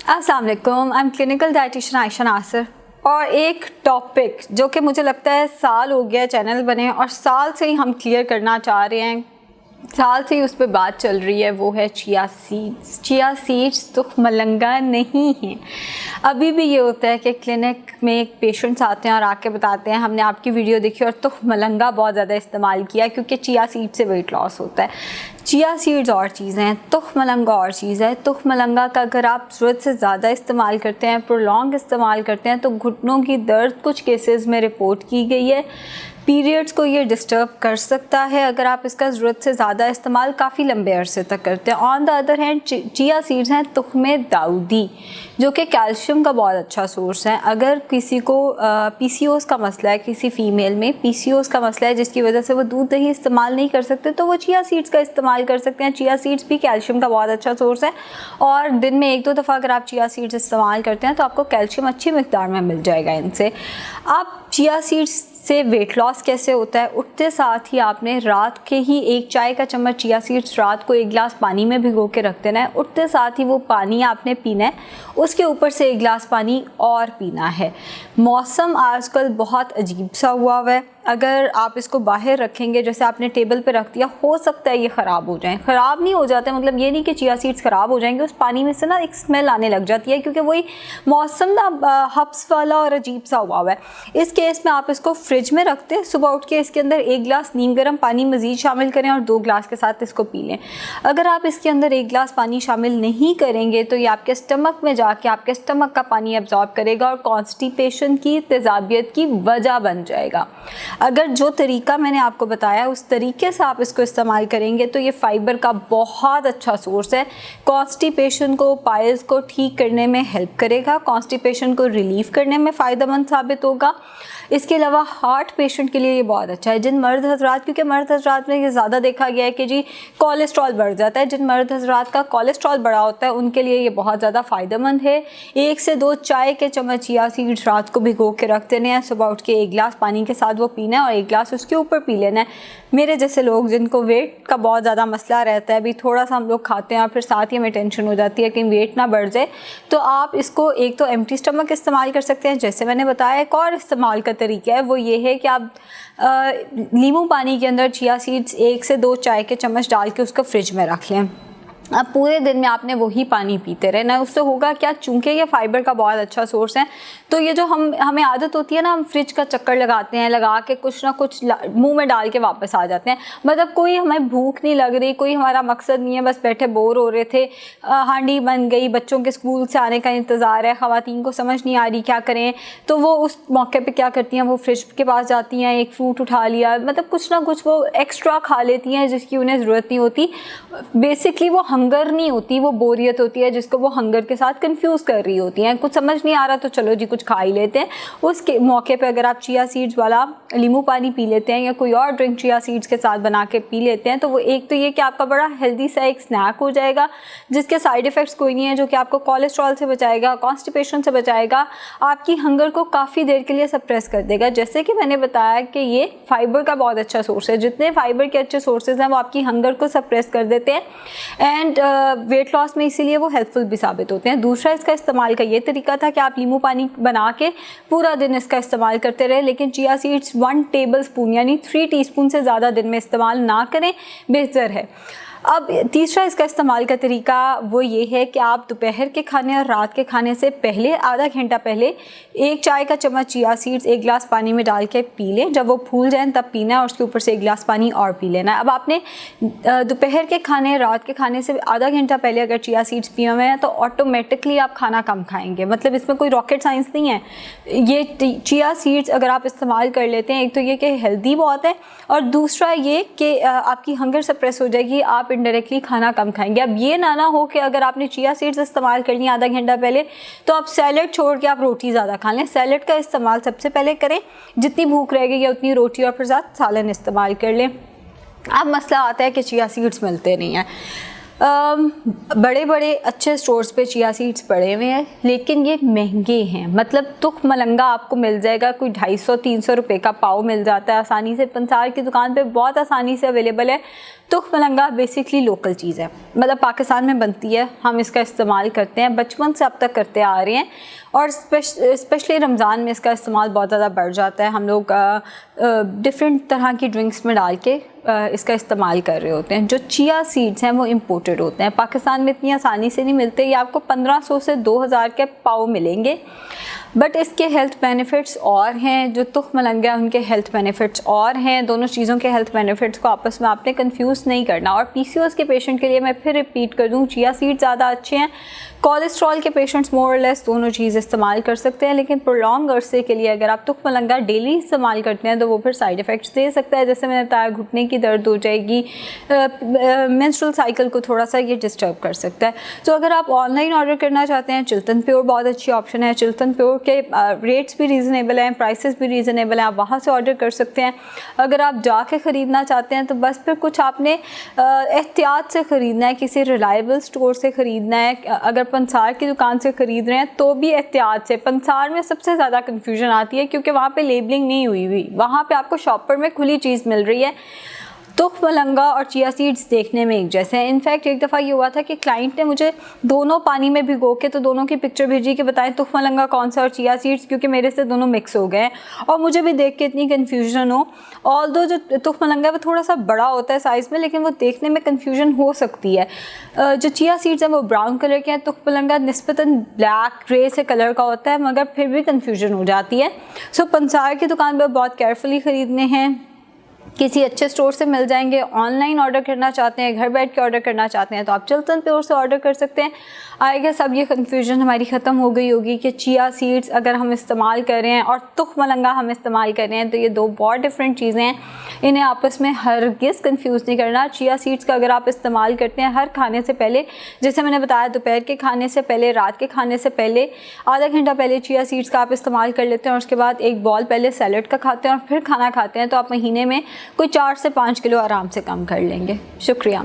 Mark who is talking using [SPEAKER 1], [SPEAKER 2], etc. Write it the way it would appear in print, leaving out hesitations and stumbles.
[SPEAKER 1] अस्सलाम वालेकुम, I am clinical dietitian Ayesha Nasir. और एक टॉपिक जो कि मुझे लगता है साल हो गया चैनल बने और साल से ही हम क्लियर करना चाह रहे हैं, साल से ही उस पर बात चल रही है, वो है चिया सीड्स। चिया सीड्स तो मलंगा नहीं है। अभी भी ये होता है कि क्लिनिक में एक पेशेंट्स आते हैं और आके बताते हैं हमने आपकी वीडियो देखी और तो मलंगा बहुत ज़्यादा इस्तेमाल किया क्योंकि चिया सीड से वेट लॉस होता है। चिया सीड्स और चीज़ें हैं, तुख मलंगा और चीज़ है। तुख मलंगा का अगर आप ज़रूरत से ज़्यादा इस्तेमाल करते हैं, प्रोलॉन्ग इस्तेमाल करते हैं, तो घुटनों की दर्द कुछ केसेस में रिपोर्ट की गई है। पीरियड्स को ये डिस्टर्ब कर सकता है अगर आप इसका ज़रूरत से ज़्यादा इस्तेमाल काफ़ी लंबे अरसे तक करते हैं। On the other hand chia seeds हैं तुख्मे दाऊदी, जो कि कैल्शियम का बहुत अच्छा सोर्स है। अगर किसी को पीसीओएस का मसला है, किसी फ़ीमेल में पीसीओएस का मसला है जिसकी वजह से वो दूध दही इस्तेमाल नहीं कर सकते, तो वो चिया सीड्स का इस्तेमाल कर सकते हैं। चिया सीड्स भी कैल्शियम का बहुत अच्छा सोर्स है और दिन में 1-2 दफ़ा अगर आप चिया सीड्स इस्तेमाल करते हैं तो आपको कैल्शियम अच्छी मिकदार में मिल जाएगा इनसे। आप चिया सीड्स से वेट लॉस कैसे होता है? उठते साथ ही आपने रात के ही 1 चाय का चम्मच चिया सीड्स रात को 1 गिलास पानी में भिगो के रख देना है। उठते साथ ही वो पानी आपने पीना है, उसके ऊपर से 1 गिलास पानी और पीना है। मौसम आजकल बहुत अजीब सा हुआ है, अगर आप इसको बाहर रखेंगे, जैसे आपने टेबल पे रख दिया, हो सकता है ये ख़राब हो जाए। ख़राब नहीं हो जाते, मतलब ये नहीं कि चिया सीड्स ख़राब हो जाएंगे, उस पानी में से ना एक स्मेल आने लग जाती है क्योंकि वही मौसम ना हब्स वाला और अजीब सा हुआ है। इस केस में आप इसको फ्रिज में रखते हैं, सुबह उठ के इसके अंदर 1 गिलास नीम गर्म पानी मज़ीद शामिल करें और 2 गिलास के साथ इसको पी लें। अगर आप इसके अंदर 1 गिलास पानी शामिल नहीं करेंगे तो ये आपके स्टमक में जाके आपके स्टमक का पानी एब्जॉर्ब करेगा और कॉन्स्टिपेशन की, तेज़ाबियत की वजह बन जाएगा। अगर जो तरीका मैंने आपको बताया उस तरीके से आप इसको इस्तेमाल करेंगे तो ये फाइबर का बहुत अच्छा सोर्स है। कॉन्स्टिपेशन को, पाइल्स को ठीक करने में हेल्प करेगा, कॉन्स्टिपेशन को रिलीव करने में फ़ायदेमंद साबित होगा। इसके अलावा हार्ट पेशेंट के लिए ये बहुत अच्छा है। जिन मर्द हजरात, क्योंकि मर्द हजरात में ये ज़्यादा देखा गया है कि जी कोलेस्ट्रॉल बढ़ जाता है, जिन मर्द हजरात का कोलेस्ट्रॉल बढ़ा होता है उनके लिए ये बहुत ज़्यादा फ़ायदेमंद है। 1 से 2 चाय के चम्मच चिया सीड्स रात को भिगो के रख देने हैं, सुबह उठ के 1 गिलास पानी के साथ वो पीना है और 1 गिलास उसके ऊपर पी लेना है। मेरे जैसे लोग जिनको वेट का बहुत ज़्यादा मसला रहता है, अभी थोड़ा सा हम लोग खाते हैं और फिर साथ ही हमें टेंशन हो जाती है कि वेट ना बढ़ जाए, तो आप इसको एक तो एम्प्टी स्टमक इस्तेमाल कर सकते हैं जैसे मैंने बताया। एक और इस्तेमाल का तरीका है, वो ये है कि आप नींबू पानी के अंदर चिया सीड्स 1 से 2 चाय के चम्मच डाल के उसको फ्रिज में रख लें। अब पूरे दिन में आपने वही पानी पीते रहना है। उससे होगा क्या, चूंकि ये फाइबर का बहुत अच्छा सोर्स है, तो ये जो हमें आदत होती है ना, हम फ्रिज का चक्कर लगाते हैं, लगा के कुछ ना कुछ मुंह में डाल के वापस आ जाते हैं। मतलब कोई हमें भूख नहीं लग रही, कोई हमारा मकसद नहीं है, बस बैठे बोर हो रहे थे, हांडी बन गई, बच्चों के स्कूल से आने का इंतज़ार है, ख़वातीन को समझ नहीं आ रही क्या करें, तो वो उस मौके पर क्या करती हैं, वो फ्रिज के पास जाती हैं, एक फ्रूट उठा लिया, मतलब कुछ ना कुछ वो एक्स्ट्रा खा लेती हैं जिसकी उन्हें ज़रूरत नहीं होती। बेसिकली वो हंगर नहीं होती, वो बोरियत होती है जिसको वो हंगर के साथ कंफ्यूज कर रही होती हैं। कुछ समझ नहीं आ रहा तो चलो जी कुछ खा ही लेते हैं। उसके मौके पे अगर आप चिया सीड्स वाला नींबू पानी पी लेते हैं या कोई और ड्रिंक चिया सीड्स के साथ बना के पी लेते हैं, तो वो एक तो ये कि आपका बड़ा हेल्दी सा एक स्नैक हो जाएगा जिसके साइड इफ़ेक्ट्स कोई नहीं है, जो कि आपको कोलेस्ट्रॉल से बचाएगा, कॉन्स्टिपेशन से बचाएगा, आपकी हंगर को काफ़ी देर के लिए सप्रेस कर देगा। जैसे कि मैंने बताया कि ये फाइबर का बहुत अच्छा सोर्स है, जितने फाइबर के अच्छे सोर्सेज हैं वो आपकी हंगर को सप्रेस कर देते हैं एंड वेट लॉस में इसीलिए वो हेल्पफुल भी साबित होते हैं। दूसरा इसका इस्तेमाल का ये तरीका था कि आप नींबू पानी बना के पूरा दिन इसका इस्तेमाल करते रहे, लेकिन चिया सीड्स 1 टेबल स्पून यानी 3 टीस्पून से ज़्यादा दिन में इस्तेमाल ना करें, बेहतर है। अब तीसरा इसका इस्तेमाल का तरीका वो ये है कि आप दोपहर के खाने और रात के खाने से पहले आधा घंटा पहले 1 चाय का चम्मच चिया सीड्स 1 गिलास पानी में डाल के पी लें। जब वो फूल जाएं तब पीना है और उसके ऊपर से 1 गिलास पानी और पी लेना है। अब आपने दोपहर के खाने, रात के खाने से आधा घंटा पहले अगर चिया सीड्स पिए हुए हैं तो ऑटोमेटिकली आप खाना कम खाएंगे। मतलब इसमें कोई रॉकेट साइंस नहीं है। ये चिया सीड्स अगर आप इस्तेमाल कर लेते हैं, एक तो ये कि हेल्दी बहुत है और दूसरा ये कि आपकी हंगर सप्रेस हो जाएगी, आप इनडायरेक्टली खाना कम खाएंगे। अब ये ना हो कि अगर आपने चिया सीड्स इस्तेमाल कर लिया आधा घंटा पहले तो आप सैलड छोड़ के आप रोटी ज़्यादा खा लें। सैलड का इस्तेमाल सबसे पहले करें, जितनी भूख रहेगी या उतनी रोटी और फिर साथ सालन इस्तेमाल कर लें। अब मसला आता है कि चिया सीड्स मिलते नहीं हैं। बड़े बड़े अच्छे स्टोर्स पे चिया सीड्स पड़े हुए हैं, लेकिन ये महंगे हैं। मतलब तुख मलंगा आपको मिल जाएगा कोई 250-300 रुपये का पाव मिल जाता है आसानी से। पंसार की दुकान पे बहुत आसानी से अवेलेबल है। तुख मलंगा बेसिकली लोकल चीज़ है, मतलब पाकिस्तान में बनती है, हम इसका इस्तेमाल करते हैं, बचपन से अब तक करते आ रहे हैं। और स्पेशली रमज़ान में इसका इस्तेमाल बहुत ज़्यादा बढ़ जाता है। हम लोग डिफरेंट तरह की ड्रिंक्स में डाल के इसका इस्तेमाल कर रहे होते हैं। जो चिया सीड्स हैं वो इम्पोर्टेड होते हैं, पाकिस्तान में इतनी आसानी से नहीं मिलते। ये आपको 1500 से 2000 के पाव मिलेंगे, बट इसके हेल्थ बेनिफिट्स और हैं। जो तुख मलंगा उनके हेल्थ बेनिफिट्स और हैं। दोनों चीज़ों के हेल्थ बेनिफिट्स को आपस में आपने कंफ्यूज नहीं करना। और पीसीओएस के पेशेंट के लिए मैं फिर रिपीट कर दूँ, चिया सीड्स ज़्यादा अच्छे हैं। कोलेस्ट्रॉल के पेशेंट्स मोर और लेस दोनों चीज़ इस्तेमाल कर सकते हैं, लेकिन प्रोलॉन्ग अरसे के लिए अगर आप तुख मलंगा डेली इस्तेमाल करते हैं तो वो फिर साइड इफ़ेक्ट्स दे सकता है। जैसे मैंने बताया, घुटने की दर्द हो जाएगी, मेंस्ट्रुअल साइकिल को थोड़ा सा ये डिस्टर्ब कर सकता है। तो अगर आप ऑनलाइन ऑर्डर करना चाहते हैं, चिल्तन प्योर बहुत अच्छी ऑप्शन है। चिल्तन प्योर के रेट्स भी रीज़नेबल हैं, प्राइसेस भी रीज़नेबल हैं, आप वहाँ से ऑर्डर कर सकते हैं। अगर आप जाके ख़रीदना चाहते हैं तो बस फिर कुछ आपने एहतियात से ख़रीदना है, किसी रिलायबल स्टोर से ख़रीदना है। अगर पंसार की दुकान से ख़रीद रहे हैं तो भी एहतियात से। पंसार में सबसे ज़्यादा कन्फ्यूजन आती है क्योंकि वहाँ पे लेबलिंग नहीं हुई हुई, वहाँ पे आपको शॉपर में खुली चीज़ मिल रही है। तुख मलंगा और चिया सीड्स देखने में एक जैसे हैं। इनफैक्ट एक दफ़ा ये हुआ था कि क्लाइंट ने मुझे दोनों पानी में भिगो के तो दोनों की पिक्चर भेजी कि बताएं तुख मलंगा कौन सा और चिया सीड्स, क्योंकि मेरे से दोनों मिक्स हो गए और मुझे भी देख के इतनी कन्फ्यूजन हो। ऑल्दो जो तुख मलंगा है वो थोड़ा सा बड़ा होता है साइज़ में, लेकिन वो देखने में कन्फ्यूजन हो सकती है। जो चिया सीड्स हैं वो ब्राउन कलर के हैं, तुख मलंगा निस्बतन ब्लैक ग्रे से कलर का होता है, मगर फिर भी कन्फ्यूजन हो जाती है। सो पंसार की दुकान पर बहुत केयरफुली ख़रीदने हैं, किसी अच्छे स्टोर से मिल जाएंगे। ऑनलाइन ऑर्डर करना चाहते हैं, घर बैठ के ऑर्डर करना चाहते हैं तो आप चिल्तन प्योर से ऑर्डर कर सकते हैं। आई गेस अब ये कन्फ्यूजन हमारी ख़त्म हो गई होगी कि चिया सीड्स अगर हम इस्तेमाल कर रहे हैं और तुख मलंगा हम इस्तेमाल कर रहे हैं तो ये दो बहुत डिफरेंट चीज़ें हैं, इन्हें आपस में हरगिज़ कन्फ्यूज़ नहीं करना। चिया सीड्स का अगर आप इस्तेमाल करते हैं हर खाने से पहले, जैसे मैंने बताया दोपहर के खाने से पहले, रात के खाने से पहले, आधा घंटा पहले चिया सीड्स का आप इस्तेमाल कर लेते हैं और उसके बाद एक बॉल पहले सैलड का खाते हैं और फिर खाना खाते हैं, तो आप महीने में कोई 4 से 5 किलो आराम से कम कर लेंगे। शुक्रिया।